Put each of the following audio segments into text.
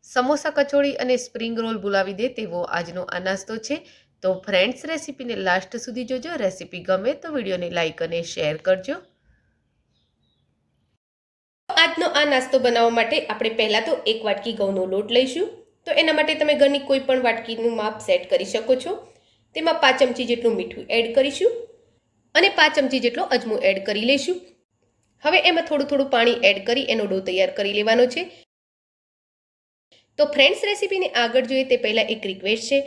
સમોસા કચોડી અને spring role બોલાવી દે તેવો આજનો આ નાસ્તો છે. તો ફ્રેન્ડ્સ, રેસીપીને લાસ્ટ સુધી જોજો. રેસીપી ગમે તો વિડીયોને લાઇક અને શેર કરજો. આજનો આ નાસ્તો બનાવવા માટે આપણે પહેલાં તો 1 વાટકી ઘઉંનો લોટ લઈશું. તો એના માટે તમે ઘરની કોઈ પણ વાટકીનું માપ સેટ કરી શકો છો. તેમાં 5 ચમચી જેટલું મીઠું એડ કરીશું અને 5 ચમચી જેટલો અજમો એડ કરી લઈશું. હવે એમાં થોડું થોડું પાણી એડ કરી એનો ડો તૈયાર કરી લેવાનો છે. તો ફ્રેન્ડ્સ, રેસીપીને આગળ જોઈએ તે પહેલાં એક રિક્વેસ્ટ છે.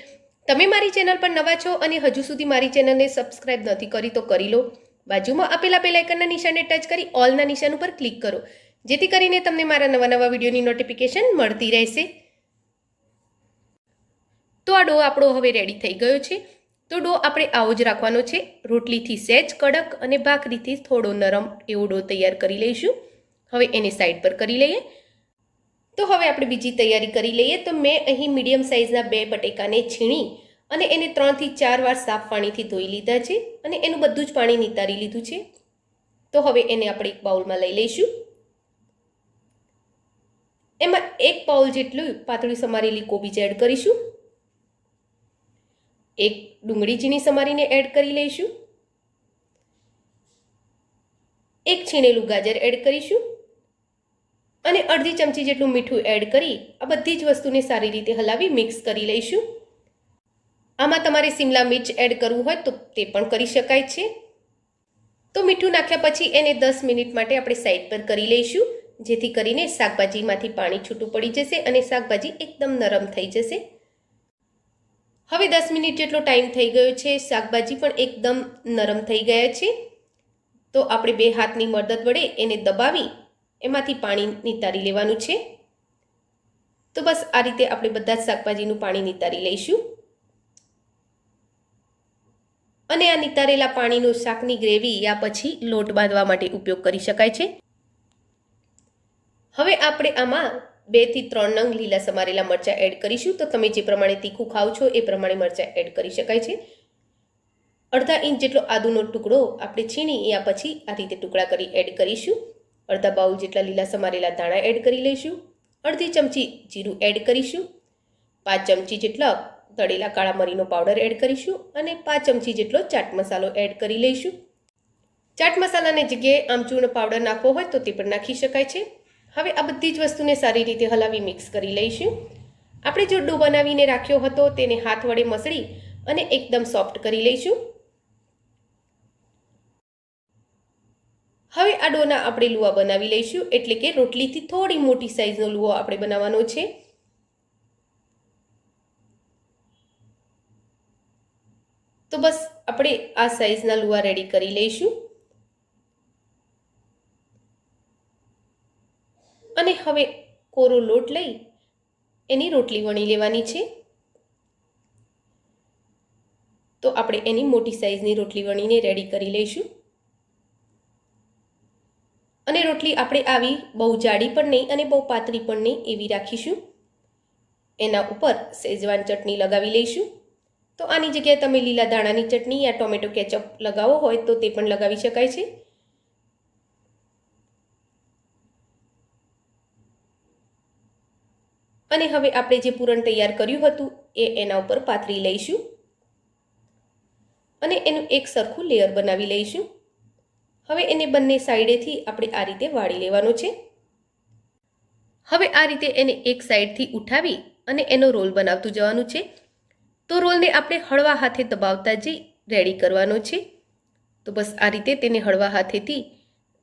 તમે મારી ચેનલ પર નવા છો અને હજુ સુધી મારી ચેનલને સબસ્ક્રાઇબ નથી કરી તો કરી લો. બાજુમાં આપેલા બેલ આઇકનના નિશાનને ટચ કરી ઓલના નિશાન ઉપર ક્લિક કરો, જેથી કરીને તમને મારા નવા વિડીયોની નોટિફિકેશન મળતી રહેશે. તો આ ડો આપણો હવે રેડી થઈ ગયો છે. તો ડો આપણે આવો જ રાખવાનો છે. રોટલીથી સહેજ કડક અને ભાખરીથી થોડો નરમ એવો ડો તૈયાર કરી લઈશું. હવે એને સાઈડ પર કરી લઈએ. તો હવે આપણે બીજી તૈયારી કરી લઈએ. તો મેં અહીં મીડિયમ સાઇઝના 2 બટેકાને છીણી અને એને 3 થી 4 વાર સાફ પાણીથી ધોઈ લીધા છે અને એનું બધું જ પાણી નિતારી લીધું છે. તો હવે એને આપણે એક બાઉલમાં લઈ લઈશું. એમાં 1 બાઉલ જેટલું પાતળી સમારેલી કોબીજ એડ કરીશું. 1 ડુંગળી ઝીણી સમારીને એડ કરી લઈશું. 1 છીણેલું ગાજર એડ કરીશું અને અડધી ચમચી જેટલું મીઠું એડ કરી આ બધી જ વસ્તુને સારી રીતે હલાવી મિક્સ કરી લઈશું. આમાં તમારે શિમલા મિર્ચ એડ કરવું હોય તો તે પણ કરી શકાય છે. તો મીઠું નાખ્યા પછી એને 10 મિનિટ માટે આપણે સાઈડ પર કરી લઈશું, જેથી કરીને શાકભાજીમાંથી પાણી છૂટું પડી જશે અને શાકભાજી એકદમ નરમ થઈ જશે. હવે 10 મિનિટ જેટલો ટાઈમ થઈ ગયો છે. શાકભાજી પણ એકદમ નરમ થઈ ગયા છે. તો આપણે 2 હાથની મદદ વડે એને દબાવી એમાંથી પાણી નિતારી લેવાનું છે. તો બસ આ રીતે આપણે બધા જ શાકભાજીનું પાણી નિતારી લઈશું અને આ નિતારેલા પાણીનો શાકની ગ્રેવી યા પછી લોટ બાંધવા માટે ઉપયોગ કરી શકાય છે. હવે આપણે આમાં 2 થી 3 નંગ લીલા સમારેલા મરચાં એડ કરીશું. તો તમે જે પ્રમાણે તીખું ખાવ છો એ પ્રમાણે મરચાં એડ કરી શકાય છે. અડધા ઇંચ જેટલો આદુનો ટુકડો આપણે છીણી યા પછી આ રીતે ટુકડા કરી એડ કરીશું. અડધા બાઉલ જેટલા લીલા સમારેલા ધાણા એડ કરી લઈશું. અડધી ચમચી જીરું એડ કરીશું. 5 ચમચી જેટલા તળેલા કાળા મરીનો પાવડર એડ કરીશું અને 5 ચમચી જેટલો ચાટ મસાલો એડ કરી લઈશું. ચાટ મસાલાની જગ્યાએ આમચૂરનો પાવડર નાખવો હોય તો તે પણ નાખી શકાય છે. હવે આ બધી જ વસ્તુને સારી રીતે હલાવી મિક્સ કરી લઈશું. આપણે જો ડો બનાવીને રાખ્યો હતો તેને હાથ વડે મસળી અને એકદમ સોફ્ટ કરી લઈશું. હવે આ ડોના આપણે લુવા બનાવી લઈશું, એટલે કે રોટલીથી થોડી મોટી સાઈઝનો લુવો આપણે બનાવવાનો છે. તો બસ આપણે આ સાઈઝના લુવા રેડી કરી લઈશું અને હવે કોરો લોટ લઈ એની રોટલી વણી લેવાની છે. તો આપણે એની મોટી સાઈઝની રોટલી વણીને રેડી કરી લઈશું અને રોટલી આપણે આવી બહુ જાડી પણ નહીં અને બહુ પાતળી પણ નહીં એવી રાખીશું. એના ઉપર શેઝવાન ચટણી લગાવી લઈશું. તો આની જગ્યાએ તમે લીલા ધાણાની ચટણી યા ટોમેટો કેચઅપ લગાવો હોય તો તે પણ લગાવી શકાય છે. અને હવે આપણે જે પૂરણ તૈયાર કર્યું હતું એ એના ઉપર પાથરી લઈશું અને એનું એક સરખું લેયર બનાવી લઈશું. હવે એને બંને સાઈડેથી આપણે આ રીતે વાળી લેવાનો છે. હવે આ રીતે એને એક સાઈડથી ઉઠાવી અને એનો રોલ બનાવતું જવાનું છે. તો રોલને આપણે હળવા હાથે દબાવતા જઈ રેડી કરવાનો છે. તો બસ આ રીતે તેને હળવા હાથેથી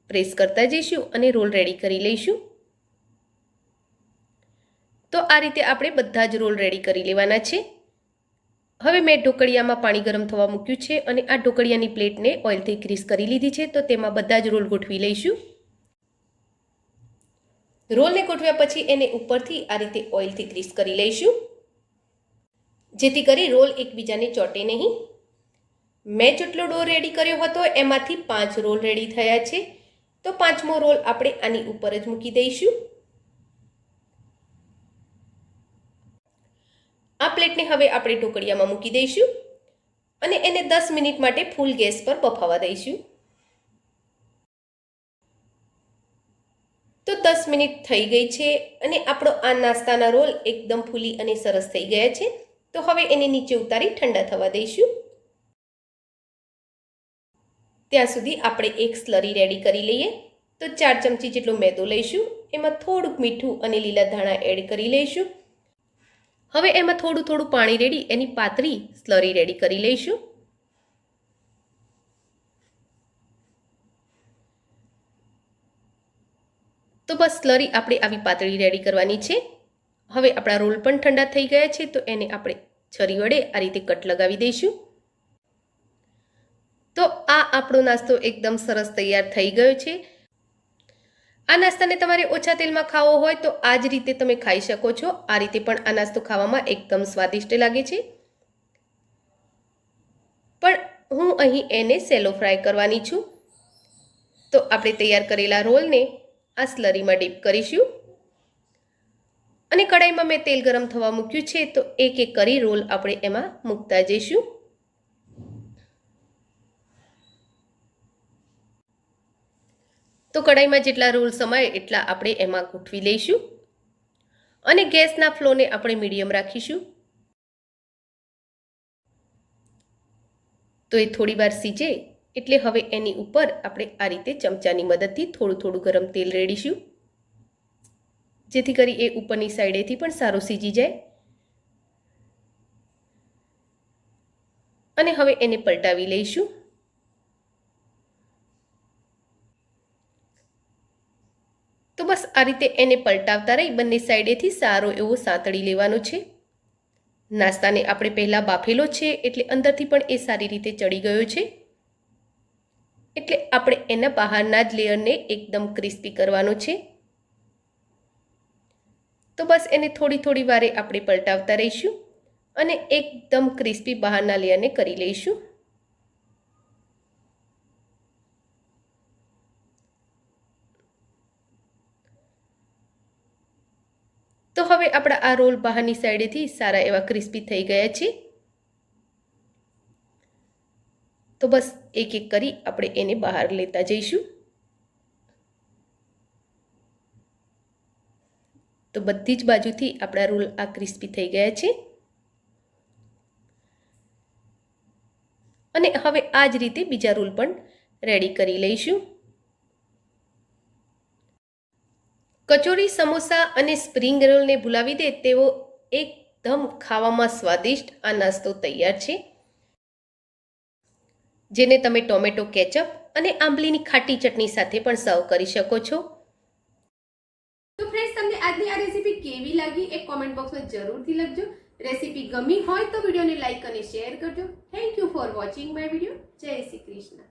પ્રેસ કરતા જઈશું અને રોલ રેડી કરી લઈશું. તો આ રીતે આપણે બધા જ રોલ રેડી કરી લેવાના છે. હવે મેં ઢોકળિયામાં પાણી ગરમ થવા મૂક્યું છે અને આ ઢોકળિયાની પ્લેટને ઓઇલથી ગ્રીસ કરી લીધી છે. તો તેમાં બધા જ રોલ ગોઠવી લઈશું. રોલને ગોઠવ્યા પછી એને ઉપરથી આ રીતે ઓઇલથી ગ્રીસ કરી લઈશું, જેથી કરી રોલ એકબીજાને ચોટે નહીં. મેં જેટલો ડો રેડી કર્યો હતો એમાંથી 5 રોલ રેડી થયા છે. તો 5મો રોલ આપણે આની ઉપર જ મૂકી દઈશું. આ પ્લેટને હવે આપણે ઢોકળિયામાં મૂકી દઈશું અને એને 10 મિનિટ માટે ફૂલ ગેસ પર બફાવા દઈશું. તો 10 મિનિટ પછી આપણે એને ઢાંકીને 2 થી 3 મિનિટ માટે ફૂલ ગેસ પર બફાવા દઈશું. 10 મિનિટ પછી આપણે એને ઢાંકીને 2 થી 3 મિનિટ માટે ફૂલ ગેસ પર બફાવા દઈશું. 10 મિનિટ થઈ ગઈ છે અને આપણો આ નાસ્તાના રોલ એકદમ ફૂલી અને સરસ થઈ ગયા છે. તો હવે એને નીચે ઉતારી ઠંડા થવા દઈશું. ત્યાં સુધી આપણે એક સ્લરી રેડી કરી લઈએ. તો 4 ચમચી જેટલો મેદો લઈશું. એમાં થોડુંક મીઠું અને લીલા ધાણા એડ કરી લઈશું. હવે એમાં થોડું પાણી રેડી એની પાતળી સ્લરી રેડી કરી લઈશું. તો બસ સ્લરી આપણે આવી પાતળી રેડી કરવાની છે. હવે આપણા રોલ પણ ઠંડા થઈ ગયા છે તો એને આપણે છરી વડે આ રીતે કટ લગાવી દઈશું. તો આ આપણો નાસ્તો એકદમ સરસ તૈયાર થઈ ગયો છે. આ નાસ્તાને તમારે ઓછા તેલમાં ખાવો હોય તો આ જ રીતે તમે ખાઈ શકો છો. આ રીતે પણ આ નાસ્તો ખાવામાં એકદમ સ્વાદિષ્ટ લાગે છે. પણ હું અહીં એને સેલો ફ્રાય કરવાની છું. તો આપણે તૈયાર કરેલા રોલને આ સ્લરીમાં ડીપ કરીશું અને કડાઈમાં મેં તેલ ગરમ થવા મૂક્યું છે તો એક એક કરી રોલ આપણે એમાં મૂકતા જઈશું. તો કડાઈમાં જેટલા રોલ સમાય એટલા આપણે એમાં ગોઠવી લઈશું અને ગેસના ફ્લોને આપણે મીડિયમ રાખીશું. તો એ થોડી વાર સીજે એટલે હવે એની ઉપર આપણે આ રીતે ચમચાની મદદથી થોડું ગરમ તેલ રેડીશું જેથી કરી એ ઉપરની સાઈડેથી પણ સારો સીજી જાય. અને હવે એને પલટાવી લઈશું. તો બસ આ રીતે એને પલટાવતા રહી બંને સાઈડેથી સારો એવો સાંતળી લેવાનો છે. નાસ્તાને આપણે પહેલાં બાફેલો છે એટલે અંદરથી પણ એ સારી રીતે ચડી ગયો છે. એટલે આપણે એના બહારના જ લેયરને એકદમ ક્રિસ્પી કરવાનો છે. તો બસ એને થોડી વારે આપણે પલટાવતા રહીશું અને એકદમ ક્રિસ્પી બહારના લેયરને કરી લઈશું. તો હવે આપણા આ રોલ બહારની સાઈડેથી સારા એવા ક્રિસ્પી થઈ ગયા છે. તો બસ એક એક કરી આપણે એને બહાર લેતા જઈશું. તો બધી જ બાજુથી આપણા રોલ આ ક્રિસ્પી થઈ ગયા છે અને હવે આ જ રીતે બીજા રોલ પણ રેડી કરી લઈશું. કચોરી, સમોસા અને સ્પ્રિંગ રોલને ભૂલાવી દે તેવો એકદમ ખાવામાં સ્વાદિષ્ટ આ નાસ્તો તૈયાર છે જેને તમે ટોમેટો કેચઅપ અને આંબલીની ખાટી ચટણી સાથે પણ સર્વ કરી શકો છો. તો ફ્રેન્ડ્સ, તમને આજની આ રેસીપી કેવી લાગી એ કોમેન્ટ બોક્સમાં જરૂરથી લખજો. રેસીપી ગમી હોય તો વિડીયોને લાઈક અને શેર કરજો. Thank you for watching my video. જય શ્રી કૃષ્ણ.